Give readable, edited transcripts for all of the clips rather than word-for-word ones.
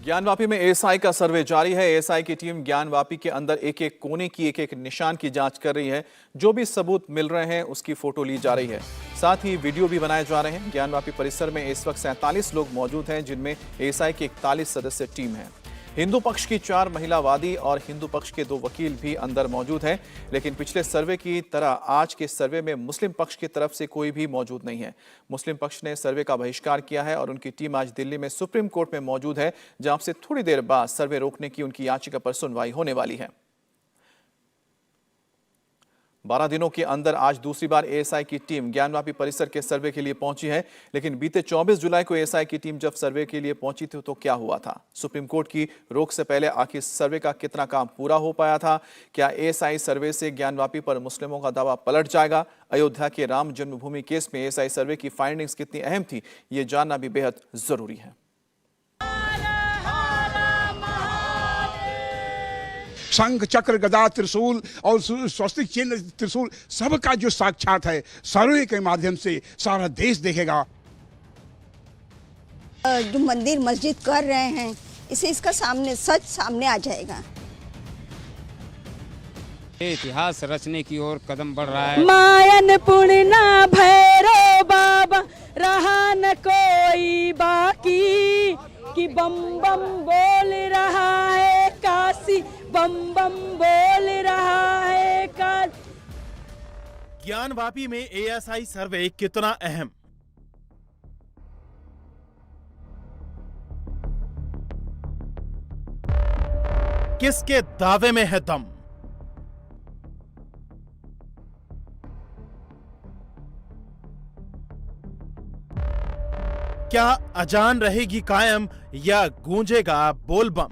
ज्ञानवापी में एएसआई का सर्वे जारी है। एएसआई की टीम ज्ञानवापी के अंदर एक एक कोने की एक एक निशान की जांच कर रही है। जो भी सबूत मिल रहे हैं उसकी फोटो ली जा रही है, साथ ही वीडियो भी बनाए जा रहे हैं। ज्ञानवापी परिसर में इस वक्त 47 लोग मौजूद हैं, जिनमें एएसआई की 41 सदस्य टीम है। हिंदू पक्ष की 4 महिला वादी और हिंदू पक्ष के 2 वकील भी अंदर मौजूद हैं। लेकिन पिछले सर्वे की तरह आज के सर्वे में मुस्लिम पक्ष की तरफ से कोई भी मौजूद नहीं है। मुस्लिम पक्ष ने सर्वे का बहिष्कार किया है और उनकी टीम आज दिल्ली में सुप्रीम कोर्ट में मौजूद है, जहां से थोड़ी देर बाद सर्वे रोकने की उनकी याचिका पर सुनवाई होने वाली है। 12 दिनों के अंदर आज दूसरी बार एएसआई की टीम ज्ञानवापी परिसर के सर्वे के लिए पहुंची है। लेकिन बीते 24 जुलाई को एएसआई की टीम जब सर्वे के लिए पहुंची थी तो क्या हुआ था? सुप्रीम कोर्ट की रोक से पहले आखिर सर्वे का कितना काम पूरा हो पाया था? क्या एएसआई सर्वे से ज्ञानवापी पर मुस्लिमों का दावा पलट जाएगा? अयोध्या के राम जन्मभूमि केस में एएसआई सर्वे की फाइंडिंग्स कितनी अहम थी, ये जानना भी बेहद जरूरी है। शंख चक्र गदा त्रिशूल और स्वस्तिक चिन्ह त्रिशूल सबका जो साक्षात है, सर्वे के माध्यम से सारा देश देखेगा। जो मंदिर मस्जिद कर रहे हैं, इसे इसका सच सामने आ जाएगा। इतिहास रचने की ओर कदम बढ़ रहा है। मायन पुण्यना भैरव बाबा रहा न कोई बाकी, कि बम बम बोल रहा है काशी, बम बम बोल रहा है काशी। ज्ञानवापी में एएसआई सर्वे कितना अहम? किसके दावे में है दम? क्या अजान रहेगी कायम या गूंजेगा बोलबम?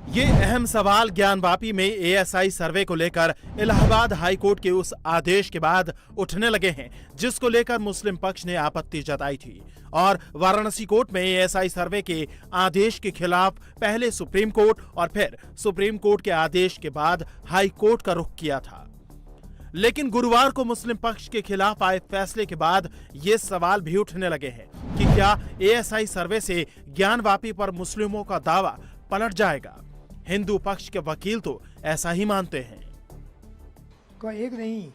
ये अहम सवाल ज्ञानवापी में एएसआई सर्वे को लेकर इलाहाबाद हाई कोर्ट के उस आदेश के बाद उठने लगे हैं, जिसको लेकर मुस्लिम पक्ष ने आपत्ति जताई थी और वाराणसी कोर्ट में एएसआई सर्वे के आदेश के खिलाफ पहले सुप्रीम कोर्ट और फिर सुप्रीम कोर्ट के आदेश के बाद हाई कोर्ट का रुख किया था। लेकिन गुरुवार को मुस्लिम पक्ष के खिलाफ आए फैसले के बाद ये सवाल भी उठने लगे हैं कि क्या एएसआई सर्वे से ज्ञानवापी पर मुस्लिमों का दावा पलट जाएगा? हिंदू पक्ष के वकील तो ऐसा ही मानते हैं। कोई एक नहीं,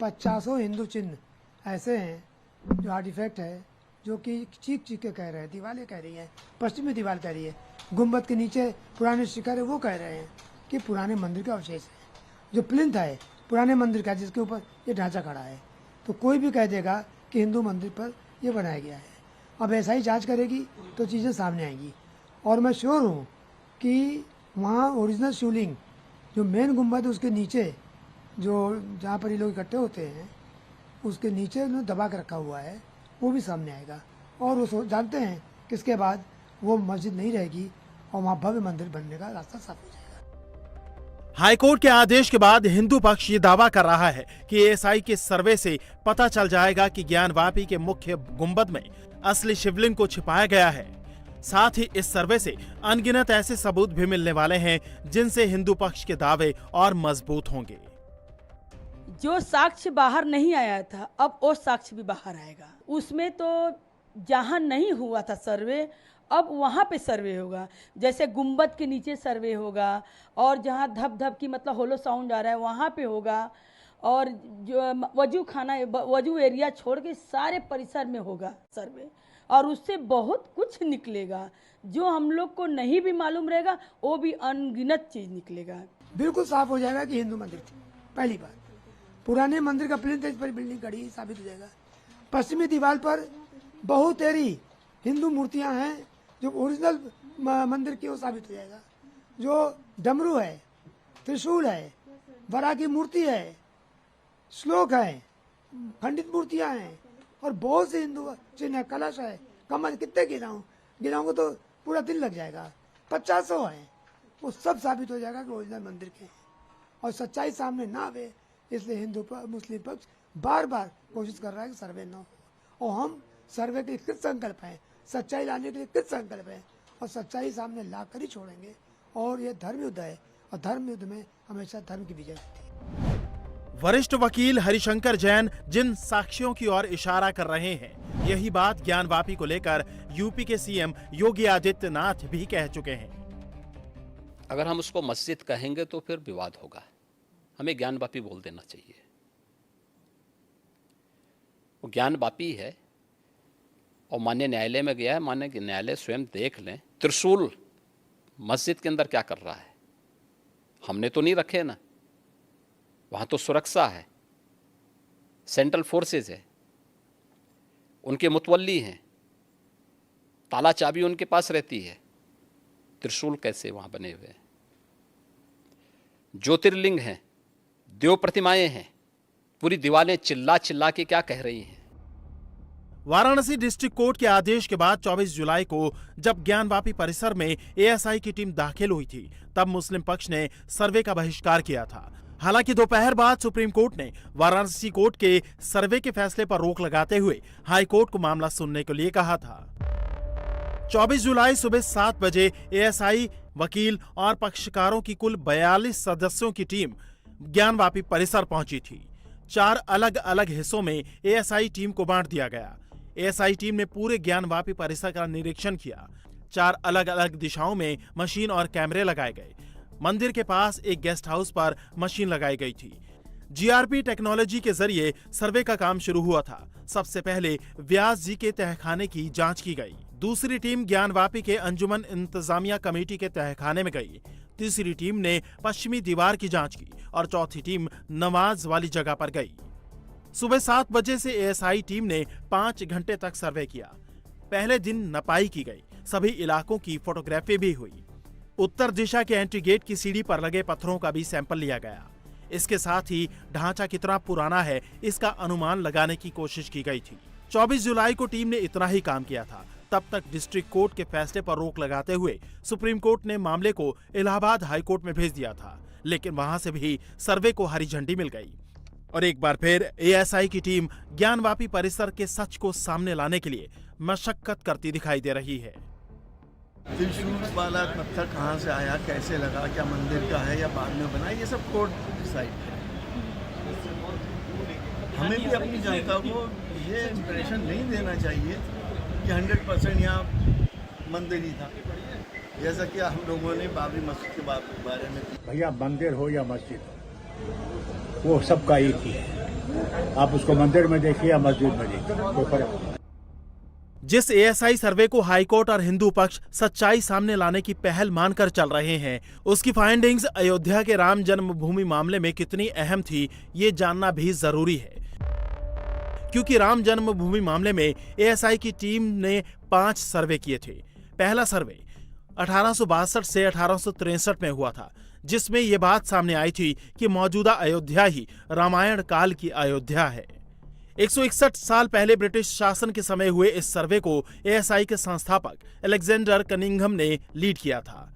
50 हिंदू चिन्ह ऐसे हैं जो आर्टिफैक्ट है, जो कि चीख चीख के कह रहे हैं, दीवारें कह रही हैं, पश्चिमी दीवार कह रही है, गुम्बद के नीचे पुराने शिखर है वो कह रहे हैं कि पुराने मंदिर का अवशेष है। जो प्लिंथ है पुराने मंदिर का, जिसके ऊपर ये ढांचा खड़ा है, तो कोई भी कह देगा कि हिंदू मंदिर पर ये बनाया गया है। अब ऐसा ही जांच करेगी तो चीज़ें सामने आएंगी। और मैं श्योर हूँ कि वहाँ ओरिजिनल शिवलिंग जो मेन गुम्बद उसके नीचे, जो जहाँ पर ये लोग इकट्ठे होते हैं, उसके नीचे उन्होंने दबा के रखा हुआ है, वो भी सामने आएगा। और वो जानते हैं कि इसके बाद वो मस्जिद नहीं रहेगी और वहाँ भव्य मंदिर बनने का रास्ता साफ हो जाएगा। हाईकोर्ट के आदेश के बाद हिंदू पक्ष ये दावा कर रहा है कि एएसआई के सर्वे से पता चल जाएगा कि ज्ञानवापी के मुख्य गुंबद में असली शिवलिंग को छिपाया गया है। साथ ही इस सर्वे से अनगिनत ऐसे सबूत भी मिलने वाले हैं जिनसे हिंदू पक्ष के दावे और मजबूत होंगे। जो साक्ष्य बाहर नहीं आया था, अब वो साक्ष्य भी बाहर आएगा। उसमें तो जहां नहीं हुआ था सर्वे, अब वहाँ पे सर्वे होगा। जैसे गुंबद के नीचे सर्वे होगा, और जहाँ धप धप की मतलब होलो साउंड आ रहा है वहाँ पे होगा, और जो वजू खाना वजू एरिया छोड़ के सारे परिसर में होगा सर्वे। और उससे बहुत कुछ निकलेगा जो हम लोग को नहीं भी मालूम रहेगा, वो भी अनगिनत चीज निकलेगा। बिल्कुल साफ हो जाएगा कि हिंदू मंदिर थी। पहली बात, पुराने मंदिर का प्लिंथ इस पर बिल्डिंग खड़ी साबित हो जाएगा। पश्चिमी दीवार पर बहुत सारी हिंदू मूर्तियां हैं जो ओरिजिनल मंदिर की, वो साबित हो जाएगा। जो डमरू है, त्रिशूल है, वरा की मूर्ति है, श्लोक है, खंडित मूर्तियां हैं, और बहुत से हिंदू चिन्ह, कलश है, कमल, कितने गिनाऊंगा तो पूरा दिन लग जाएगा। 50 है, वो सब साबित हो जाएगा कि ओरिजिनल मंदिर के हैं। और सच्चाई सामने ना आवे, इसलिए हिंदू मुस्लिम पक्ष बार बार कोशिश कर रहा है कि सर्वे न हो। और हम सर्वे के कृत संकल्प हैं, सच्चाई लाने के लिए कृत संकल्प है, और सच्चाई सामने ला कर ही छोड़ेंगे। और ये धर्म युद्ध है, और धर्म युद्ध में हमेशा धर्म की विजय होती है। वरिष्ठ वकील हरिशंकर जैन जिन साक्ष्यों की ओर इशारा कर रहे हैं, यही बात ज्ञानवापी को लेकर यूपी के सीएम योगी आदित्यनाथ भी कह चुके हैं। अगर हम उसको मस्जिद कहेंगे तो फिर विवाद होगा, हमें ज्ञानवापी बोल देना चाहिए। वो ज्ञानवापी है और माननीय न्यायालय में गया है, माननीय न्यायालय स्वयं देख लें त्रिशूल मस्जिद के अंदर क्या कर रहा है। हमने तो नहीं रखे ना, वहाँ तो सुरक्षा है, सेंट्रल फोर्सेस है, उनके मुतवल्ली हैं, ताला चाबी उनके पास रहती है, त्रिशूल कैसे वहाँ बने हुए हैं। ज्योतिर्लिंग हैं, देव प्रतिमाएं हैं, पूरी दीवारें चिल्ला चिल्ला के क्या कह रही हैं। वाराणसी डिस्ट्रिक्ट कोर्ट के आदेश के बाद 24 जुलाई को जब ज्ञानवापी परिसर में एएसआई की टीम दाखिल हुई थी, तब मुस्लिम पक्ष ने सर्वे का बहिष्कार किया था। हालांकि दोपहर बाद सुप्रीम कोर्ट ने वाराणसी कोर्ट के सर्वे के फैसले पर रोक लगाते हुए हाई कोर्ट को मामला सुनने के लिए कहा था। 24 जुलाई सुबह 7 बजे एएसआई, वकील और पक्षकारों की कुल 42 सदस्यों की टीम ज्ञानवापी परिसर पहुंची थी। 4 अलग अलग हिस्सों में एएसआई टीम को बांट दिया गया। एएसआई टीम ने पूरे ज्ञानवापी परिसर का निरीक्षण किया। 4 अलग अलग दिशाओं में मशीन और कैमरे लगाए गए। मंदिर के पास एक गेस्ट हाउस पर मशीन लगाई गई थी। जीआरपी टेक्नोलॉजी के जरिए सर्वे का काम शुरू हुआ था। सबसे पहले व्यास जी के तहखाने की जांच की गई। दूसरी टीम ज्ञानवापी के अंजुमन इंतजामिया कमेटी के तहखाने में गई। तीसरी टीम ने पश्चिमी दीवार की जांच की और चौथी टीम नमाज वाली जगह पर गई। सुबह 7 बजे से एएसआई टीम ने 5 घंटे तक सर्वे किया। पहले दिन नपाई की गई, सभी इलाकों की फोटोग्राफी भी हुई। उत्तर दिशा के एंट्री गेट की सीढ़ी पर लगे पत्थरों का भी सैंपल लिया गया। इसके साथ ही ढांचा कितना पुराना है इसका अनुमान लगाने की कोशिश की गई थी। 24 जुलाई को टीम ने इतना ही काम किया था। तब तक डिस्ट्रिक्ट कोर्ट के फैसले पर रोक लगाते हुए सुप्रीम कोर्ट ने मामले को इलाहाबाद हाई कोर्ट में भेज दिया था, लेकिन वहां से भी सर्वे को हरी झंडी मिल गई और एक बार फिर एएसआई की टीम ज्ञानवापी परिसर के सच को सामने लाने के लिए मशक्कत करती दिखाई दे रही है। त्रिशूल वाला पत्थर कहाँ से आया, कैसे लगा, क्या मंदिर का है या बाद में बना, ये सब कोर्ट डिसाइड है। हमें भी अपनी जनता को ये इम्प्रेशन नहीं देना चाहिए कि 100% यहाँ मंदिर ही था, जैसा कि हम लोगों ने बाबरी मस्जिद के बारे में। भैया मंदिर हो या मस्जिद हो, वो सबका एक ही है। आप उसको मंदिर में देखिए या मस्जिद में देखिए, कोई फर्क नहीं। जिस एएसआई सर्वे को हाईकोर्ट और हिंदू पक्ष सच्चाई सामने लाने की पहल मानकर चल रहे हैं, उसकी फाइंडिंग्स अयोध्या के राम जन्मभूमि मामले में कितनी अहम थी, ये जानना भी जरूरी है। क्योंकि राम जन्मभूमि मामले में एएसआई की टीम ने 5 सर्वे किए थे। पहला सर्वे 1862 से 1863 में हुआ था, जिसमें यह बात सामने आई थी कि मौजूदा अयोध्या ही रामायण काल की अयोध्या है। 161 साल पहले ब्रिटिश शासन के समय हुए इस सर्वे को एएसआई के संस्थापक अलेक्जेंडर कनिंघम ने लीड किया था।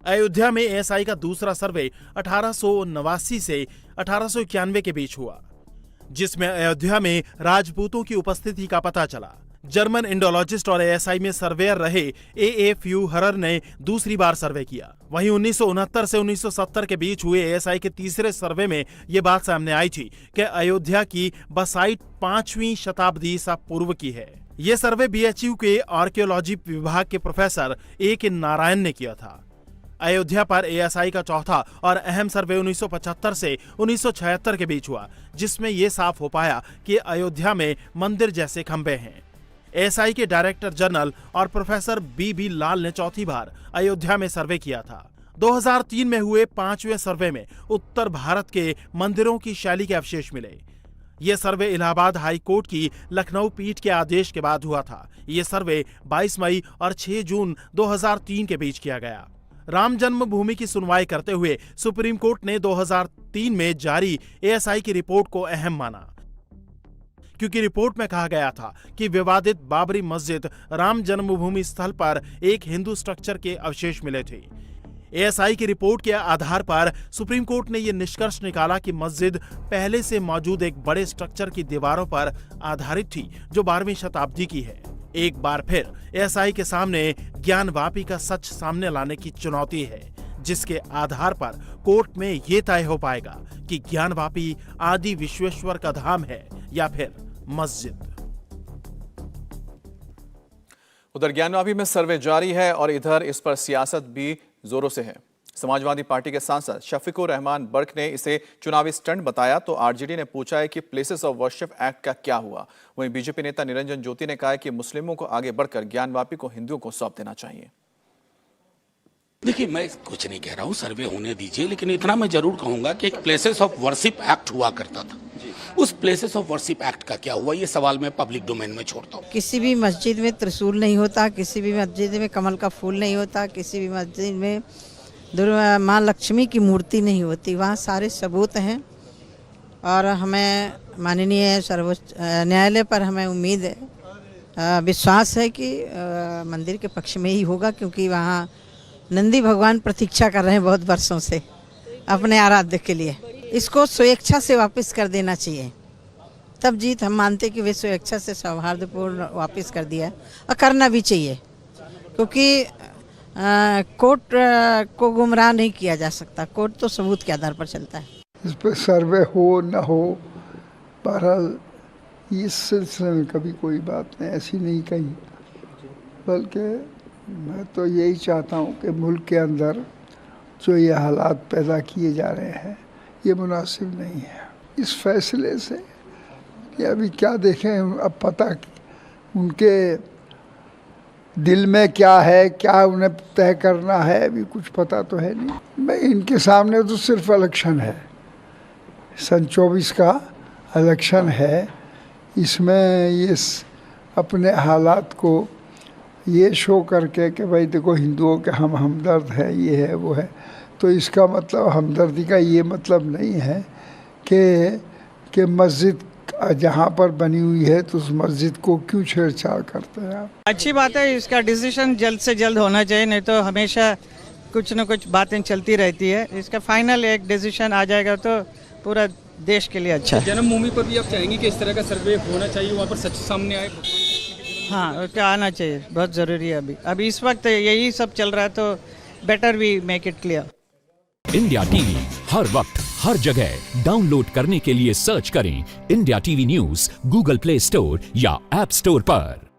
अयोध्या में एएसआई का दूसरा सर्वे 1889 से 1891 के बीच हुआ, जिसमें अयोध्या में राजपूतों की उपस्थिति का पता चला। जर्मन इंडोलॉजिस्ट और एएसआई में सर्वेयर रहे एएफयू हरर ने दूसरी बार सर्वे किया। वहीं 1969 से 1970 के बीच हुए एएसआई के तीसरे सर्वे में यह बात सामने आई थी कि अयोध्या की बसाइट 5वीं शताब्दी ईसा पूर्व की है। यह सर्वे बीएचयू के आर्कियोलॉजी विभाग के प्रोफेसर ए.के. नारायण ने किया था। अयोध्या पर एएसआई का चौथा और अहम सर्वे 1975 से 1976 के बीच हुआ, जिसमें यह साफ हो पाया कि अयोध्या में मंदिर जैसे खंबे हैं। एएसआई के डायरेक्टर जनरल और प्रोफेसर बी लाल ने चौथी बार अयोध्या में सर्वे किया था। 2003 में हुए 5वें सर्वे में उत्तर भारत के मंदिरों की शैली के अवशेष मिले। यह सर्वे इलाहाबाद हाई कोर्ट की लखनऊ पीठ के आदेश के बाद हुआ था। यह सर्वे 22 मई और 6 जून 2003 के बीच किया गया। राम जन्मभूमि की सुनवाई करते हुए सुप्रीम कोर्ट ने 2003 में जारी एएसआई की रिपोर्ट को अहम माना, क्योंकि रिपोर्ट में कहा गया था कि विवादित बाबरी मस्जिद राम जन्मभूमि स्थल पर एक हिंदू स्ट्रक्चर के अवशेष मिले थे। एएसआई की रिपोर्ट के आधार पर सुप्रीम कोर्ट ने यह निष्कर्ष निकाला कि मस्जिद पहले से मौजूद एक बड़े स्ट्रक्चर की दीवारों पर आधारित थी, जो 12वीं शताब्दी की है। एक बार फिर एएसआई के सामने ज्ञानवापी का सच सामने लाने की चुनौती है, जिसके आधार पर कोर्ट में ये तय हो पाएगा कि ज्ञानवापी आदि विश्वेश्वर का धाम है या फिर मस्जिद। उधर ज्ञानवापी में सर्वे जारी है और इधर इस पर सियासत भी जोरों से है। समाजवादी पार्टी के सांसद शफीकुर रहमान बर्क ने इसे चुनावी स्टंट बताया तो आरजेडी ने पूछा है कि प्लेसेस ऑफ वर्शिप एक्ट का क्या हुआ। वहीं बीजेपी नेता निरंजन ज्योति ने कहा है कि मुस्लिमों को आगे बढ़कर ज्ञानवापी को हिंदुओं को सौंप देना चाहिए। देखिए, मैं कुछ नहीं कह रहा हूँ, सर्वे होने दीजिए, लेकिन इतना मैं जरूर कहूंगा कि एक प्लेसेस ऑफ वर्शिप एक्ट हुआ करता था। उस प्लेसेस ऑफ वर्शिप एक्ट का क्या हुआ, ये सवाल मैं पब्लिक डोमेन में छोड़ता हूँ। किसी भी मस्जिद में त्रिशूल नहीं होता, किसी भी मस्जिद में कमल का फूल नहीं होता, किसी भी मस्जिद में माँ लक्ष्मी की मूर्ति नहीं होती। वहाँ सारे सबूत हैं और हमें माननीय सर्वोच्च न्यायालय पर हमें उम्मीद है, विश्वास है कि मंदिर के पक्ष में ही होगा, क्योंकि वहाँ नंदी भगवान प्रतीक्षा कर रहे हैं बहुत वर्षों से अपने आराध्य के लिए। इसको स्वेच्छा से वापस कर देना चाहिए, तब जीत। हम मानते कि वे स्वेच्छा से सौहार्दपूर्ण वापस कर दिया और करना भी चाहिए, क्योंकि कोर्ट को गुमराह नहीं किया जा सकता। कोर्ट तो सबूत के आधार पर चलता है। इस पर सर्वे हो न हो, बहरहाल इस सिलसिले में कभी कोई बात नहीं ऐसी नहीं कही, बल्कि मैं तो यही चाहता हूँ कि मुल्क के अंदर जो ये हालात पैदा किए जा रहे हैं ये मुनासिब नहीं है। इस फैसले से कि अभी क्या देखें, अब पता उनके दिल में क्या है, क्या उन्हें तय करना है, अभी कुछ पता तो है नहीं। मैं इनके सामने तो सिर्फ इलेक्शन है, सन 24 का इलेक्शन है। इसमें ये अपने हालात को ये शो करके कि भाई देखो हिंदुओं के हम हमदर्द है, ये है वो है, तो इसका मतलब हमदर्दी का ये मतलब नहीं है कि मस्जिद जहाँ पर बनी हुई है तो उस मस्जिद को क्यों छेड़छाड़ करते हैं आप। अच्छी बात है, इसका डिसीजन जल्द से जल्द होना चाहिए, नहीं तो हमेशा कुछ न कुछ बातें चलती रहती है। इसका फाइनल एक डिसीजन आ जाएगा तो पूरा देश के लिए अच्छा है। जन्मभूमि पर भी आप चाहेंगे कि इस तरह का सर्वे होना चाहिए, वहाँ पर सच सामने आए? हाँ, उसका आना चाहिए, बहुत ज़रूरी है। अभी इस वक्त यही सब चल रहा है, तो better we make it clear. India TV हर वक्त हर जगह डाउनलोड करने के लिए सर्च करें India TV news Google Play Store या ऐप स्टोर पर।